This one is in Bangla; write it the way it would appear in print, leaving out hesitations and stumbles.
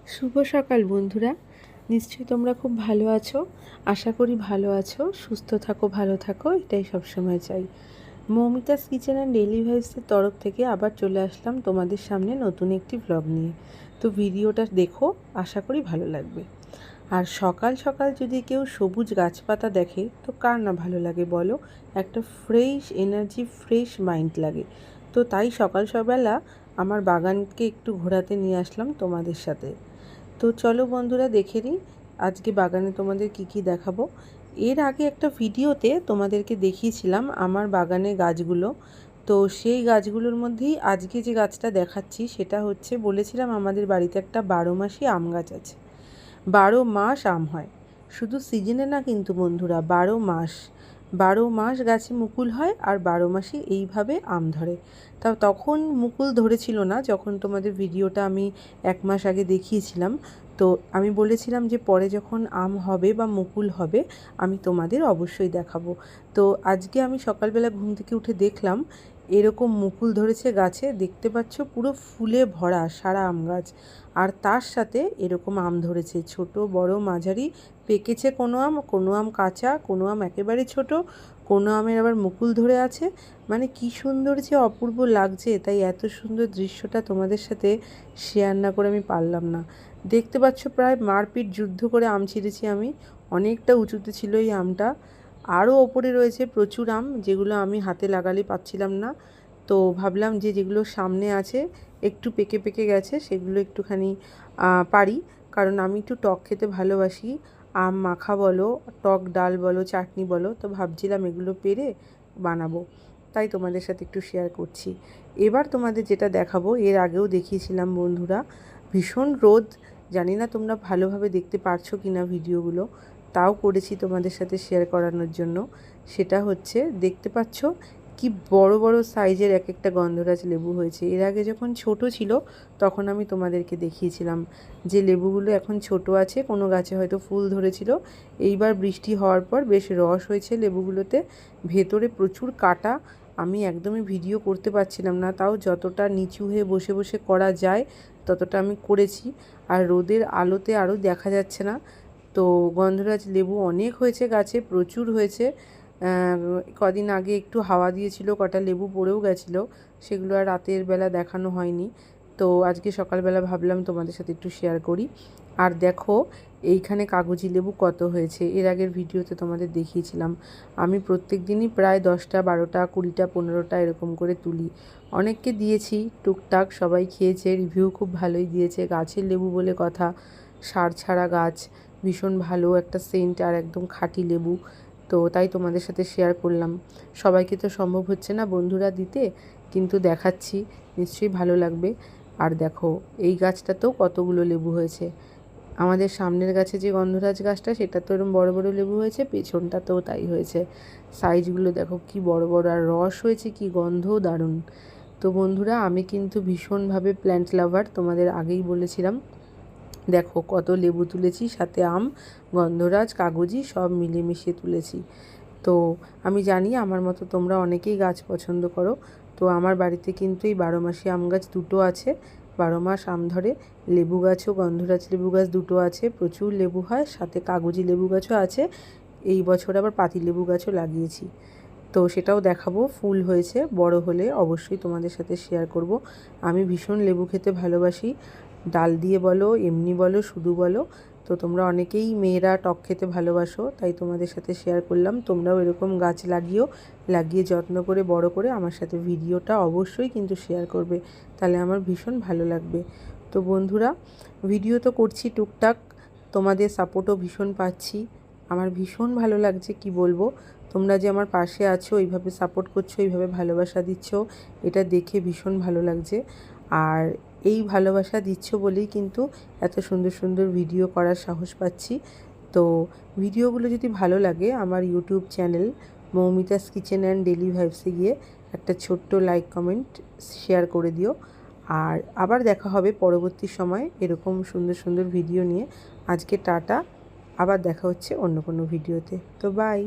শুভ সকাল বন্ধুরা। নিশ্চয়ই তোমরা খুব ভালো আছো। আশা করি ভালো আছো, সুস্থ থাকো, ভালো থাকো, এটাই সবসময় চাই। মৌমিতাস কিচেন অ্যান্ড ডেইলি ভাইবসের তরফ থেকে আবার চলে আসলাম তোমাদের সামনে নতুন একটি ব্লগ নিয়ে। তো ভিডিওটা দেখো, আশা করি ভালো লাগবে। আর সকাল সকাল যদি কেউ সবুজ গাছপাতা দেখে তো কার না ভালো লাগে বলো। একটা ফ্রেশ এনার্জি, ফ্রেশ মাইন্ড লাগে। তো তাই সকাল সকালবেলা আমার বাগানকে একটু ঘোরাতে নিয়ে আসলাম তোমাদের সাথে। তো চলো বন্ধুরা দেখে নিই আজকে বাগানে তোমাদের কি দেখাবো। এর আগে একটা ভিডিওতে তোমাদেরকে দেখিয়েছিলাম আমার বাগানে গাছগুলো। তো সেই গাছগুলোর মধ্যেই আজকে যে গাছটা দেখাচ্ছি সেটা হচ্ছে, বলেছিলাম আমাদের বাড়িতে একটা 12 মাসি আম গাছ আছে। 12 মাস আম হয়, শুধু সিজনে না কিন্তু বন্ধুরা, 12 মাস গাছে মুকুল হয় আর 12 মাসই এইভাবে আম ধরে। তখন মুকুল ধরেছিল না যখন তোমাদের ভিডিওটা আমি 1 মাস আগে দেখিয়েছিলাম। তো আমি বলেছিলাম যে পরে যখন আম হবে বা মুকুল হবে আমি তোমাদের অবশ্যই দেখাবো। তো আজকে আমি সকালবেলা ঘুম থেকে উঠে দেখলাম এরকম মুকুল ধরেছে গাছে, দেখতে পাচ্ছ পুরো ফুলে ভরা সারা আম গাছ। আর তার সাথে এরকম আম ধরেছে, ছোট বড় মাঝারি। পেকেছে কোনো আম কাঁচা, কোনো আম একেবারে ছোট, কোনো আমের আবার মুকুল ধরে আছে। মানে কি সুন্দর যে অপূর্ব লাগছে, তাই এত সুন্দর দৃশ্যটা তোমাদের সাথে শেয়ার না করে আমি পারলাম না। দেখতে পাচ্ছ প্রায় মারপিট যুদ্ধ করে আম ছিঁড়েছি আমি। অনেকটা উঁচুতে ছিল এই আমটা, আরও ওপরে রয়েছে প্রচুর আম যেগুলো আমি হাতে লাগালে পাচ্ছিলাম না। তো ভাবলাম যে যেগুলো সামনে আছে একটু পেকে পেকে গেছে সেগুলো একটুখানি পারি, কারণ আমি একটু টক খেতে ভালোবাসি। আম মাখা বলো, টক ডাল বলো, চাটনি বলো, তো ভাবছিলাম এগুলো পেরে বানাবো, তাই তোমাদের সাথে একটু শেয়ার করছি। এবার তোমাদের যেটা দেখাবো, এর আগেও দেখিয়েছিলাম বন্ধুরা, ভীষণ রোদ। জানি না তোমরা ভালোভাবে দেখতে পারছো কি না ভিডিওগুলো, তাও করেছি তোমাদের সাথে শেয়ার করানোর জন্য। সেটা হচ্ছে, দেখতে পাচ্ছ কি বড় বড় সাইজের এক একটা গন্ধরাজ লেবু হয়েছে। এর আগে যখন ছোট ছিল তখন আমি তোমাদেরকে দেখিয়েছিলাম যে লেবুগুলো এখন ছোট আছে, কোনো গাছে হয়তো ফুল ধরেছিল। এইবার বৃষ্টি হওয়ার পর বেশ রস হয়েছে লেবুগুলোতে, ভেতরে প্রচুর কাটা। আমি একদমই ভিডিও করতে পারছিলাম না, তাও যতটা নিচু হয়ে বসে বসে করা যায় ততটা আমি করেছি। আর রোদের আলোতে আরও দেখা যাচ্ছে না। তো গন্ধরাজ লেবু অনেক হয়েছে গাছে, প্রচুর হয়েছে। কদিন আগে একটু হাওয়া দিয়েছিল, কটা লেবু পড়েও গেছিলো, সেগুলো আর রাতের বেলা দেখানো হয়নি। তো আজকে সকালবেলা ভাবলাম তোমাদের সাথে একটু শেয়ার করি। আর দেখো এইখানে কাগজি লেবু কত হয়েছে, এর আগের ভিডিওতে তোমাদের দেখিয়েছিলাম। আমি প্রত্যেক দিনই প্রায় 10টা 12টা 20টা 15টা এরকম করে তুলি। অনেককে দিয়েছি টুকটাক, সবাই খেয়েছে, রিভিউ খুব ভালোই দিয়েছে। গাছের লেবু বলে কথা, সার ছাড়া গাছ, ভীষণ ভালো একটা সেন্ট আর একদম খাঁটি লেবু। তো তাই তোমাদের সাথে শেয়ার করলাম। সবাইকে তো সম্ভব হচ্ছে না বন্ধুরা দিতে, কিন্তু দেখাচ্ছি, নিশ্চয়ই ভালো লাগবে। আর দেখো এই গাছটাতেও কতগুলো লেবু হয়েছে। আমাদের সামনের গাছে যে গন্ধরাজ গাছটা সেটা তো এরকম বড় বড় লেবু হয়েছে, পেছনটাতেও তাই হয়েছে। সাইজগুলো দেখো কি বড় বড়, আর রস হয়েছে কি, গন্ধও দারুণ। তো বন্ধুরা আমি কিন্তু ভীষণভাবে প্ল্যান্ট লাভার, তোমাদের আগেই বলেছিলাম। দেখো কত লেবু তুলেছি, সাথে আম, গন্ধরাজ, কাগজি সব মিলেমিশে তুলেছি। তো আমি জানি আমার মতো তোমরা অনেকেই গাছ পছন্দ করো। তো আমার বাড়িতে কিন্তু এই 12 মাসি আম গাছ দুটো আছে, 12 মাস আম ধরে। লেবু গাছও, গন্ধরাজ লেবু গাছ দুটো আছে, প্রচুর লেবু হয়, সাথে কাগজি লেবু গাছও আছে। এই বছর আবার পাতি লেবু গাছও লাগিয়েছি, তো সেটাও দেখাবো। ফুল হয়েছে, বড় হলে অবশ্যই তোমাদের সাথে শেয়ার করব। আমি ভীষণ লেবু খেতে ভালোবাসি, ডাল দিয়ে বলো, এমনি বলো, শুধু বলো। তো তোমরা অনেকেই মেয়েরা টক খেতে ভালোবাসো, তাই তোমাদের সাথে শেয়ার করলাম। তোমরাও এরকম গাছ লাগিয়ে যত্ন করে বড় করে আমার সাথে ভিডিওটা অবশ্যই কিন্তু শেয়ার করবে, তাহলে আমার ভীষণ ভালো লাগবে। তো বন্ধুরা ভিডিও তো করছি টুকটাক, তোমাদের সাপোর্টও ভীষণ পাচ্ছি, আমার ভীষণ ভালো লাগছে, কি বলবো। তোমরা যে আমার পাশে আছো, এইভাবে সাপোর্ট করছো, এইভাবে ভালোবাসা দিচ্ছ, এটা দেখে ভীষণ ভালো লাগছে। আর এই ভালোবাসা দিচ্ছ বলেই কিন্তু এত সুন্দর সুন্দর ভিডিও করার সাহস পাচ্ছি। তো ভিডিওগুলো যদি ভালো লাগে আমার YouTube channel Moumita's kitchen and daily ভাইবসে গিয়ে একটা ছোট্ট লাইক কমেন্ট শেয়ার করে দিও। আর আবার দেখা হবে পরবর্তী সময় এরকম সুন্দর সুন্দর ভিডিও নিয়ে। আজকে টাটা, আবার দেখা হচ্ছে অন্য কোনো ভিডিওতে। তো বাই।